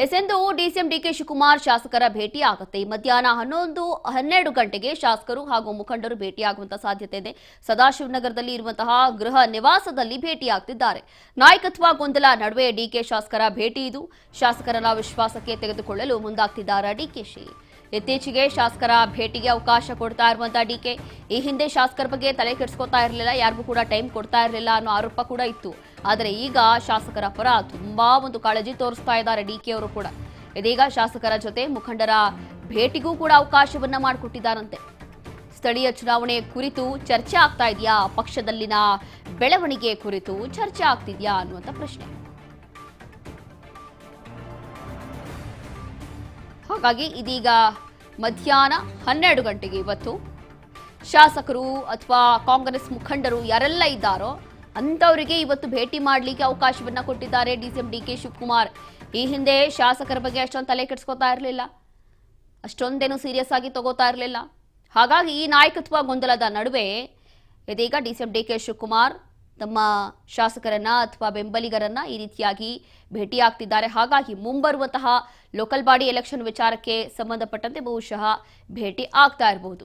ಎಸೆಂದು DCM DK Shivakumar ಶಾಸಕರ ಭೇಟಿ ಆಗುತ್ತೆ. ಮಧ್ಯಾಹ್ನ 11-12 ಗಂಟೆಗೆ ಶಾಸಕರು ಹಾಗೂ ಮುಖಂಡರು ಭೇಟಿಯಾಗುವಂತ ಸಾಧ್ಯತೆ ಇದೆ. ಸದಾಶಿವನಗರದಲ್ಲಿ ಇರುವಂತಹ ಗೃಹ ನಿವಾಸದಲ್ಲಿ ಭೇಟಿಯಾಗ್ತಿದ್ದಾರೆ. ನಾಯಕತ್ವ ಗೊಂದಲ ನಡುವೆ ಡಿಕೆ ಶಾಸಕರ ಭೇಟಿ ಇದು. ಶಾಸಕರನ್ನ ವಿಶ್ವಾಸಕ್ಕೆ ತೆಗೆದುಕೊಳ್ಳಲು ಮುಂದಾಗ್ತಿದ್ದಾರೆ ಡಿಕೆಶಿ. ಇತ್ತೀಚೆಗೆ ಶಾಸಕರ ಭೇಟಿಗೆ ಅವಕಾಶ ಕೊಡ್ತಾ ಇರುವಂತಹ ಡಿಕೆ ಈ ಹಿಂದೆ ಶಾಸಕರ ಬಗ್ಗೆ ತಲೆ ಕೆಡಿಸ್ಕೊತಾ ಇರಲಿಲ್ಲ, ಯಾರಿಗೂ ಕೂಡ ಟೈಮ್ ಕೊಡ್ತಾ ಇರಲಿಲ್ಲ ಅನ್ನೋ ಆರೋಪ ಕೂಡ ಇತ್ತು. ಆದರೆ ಈಗ ಶಾಸಕರ ಪರ ತುಂಬಾ ಒಂದು ಕಾಳಜಿ ತೋರಿಸ್ತಾ ಇದ್ದಾರೆ ಡಿಕೆ ಅವರು ಕೂಡ. ಇದೀಗ ಶಾಸಕರ ಜೊತೆ ಮುಖಂಡರ ಭೇಟಿಗೂ ಕೂಡ ಅವಕಾಶವನ್ನ ಮಾಡಿಕೊಟ್ಟಿದ್ದಾರಂತೆ. ಸ್ಥಳೀಯ ಚುನಾವಣೆ ಕುರಿತು ಚರ್ಚೆ ಆಗ್ತಾ ಇದೆಯಾ, ಪಕ್ಷದಲ್ಲಿನ ಬೆಳವಣಿಗೆ ಕುರಿತು ಚರ್ಚೆ ಆಗ್ತಿದ್ಯಾ ಅನ್ನುವಂಥ ಪ್ರಶ್ನೆ. ಹಾಗಾಗಿ ಇದೀಗ ಮಧ್ಯಾಹ್ನ 12 ಗಂಟೆಗೆ ಇವತ್ತು ಶಾಸಕರು ಅಥವಾ ಕಾಂಗ್ರೆಸ್ ಮುಖಂಡರು ಯಾರೆಲ್ಲ ಇದ್ದಾರೋ ಅಂಥವರಿಗೆ ಇವತ್ತು ಭೇಟಿ ಮಾಡಲಿಕ್ಕೆ ಅವಕಾಶವನ್ನ ಕೊಟ್ಟಿದ್ದಾರೆ ಡಿಸಿಎಂ ಡಿಕೆ ಶಿವಕುಮಾರ್. ಈ ಹಿಂದೆ ಶಾಸಕರ ಬಗ್ಗೆ ಅಷ್ಟೊಂದು ತಲೆ ಕೆಡಿಸ್ಕೊತಾ ಇರಲಿಲ್ಲ, ಅಷ್ಟೊಂದೇನು ಸೀರಿಯಸ್ ಆಗಿ ತಗೋತಾ ಇರಲಿಲ್ಲ. ಹಾಗಾಗಿ ಈ ನಾಯಕತ್ವ ಗೊಂದಲದ ನಡುವೆ ಇದೀಗ ಡಿಸಿಎಂ ಡಿಕೆ ಶಿವಕುಮಾರ್ ತಮ್ಮ ಶಾಸಕರನ್ನ ಅಥವಾ ಬೆಂಬಲಿಗರನ್ನ ಈ ರೀತಿಯಾಗಿ ಭೇಟಿಯಾಗ್ತಿದ್ದಾರೆ. ಹಾಗಾಗಿ ಮುಂಬರುವಂತಹ ಲೋಕಲ್ ಬಾಡಿ ಎಲೆಕ್ಷನ್ ವಿಚಾರಕ್ಕೆ ಸಂಬಂಧಪಟ್ಟಂತೆ ಬಹುಶಃ ಭೇಟಿ ಆಗ್ತಾ ಇರಬಹುದು.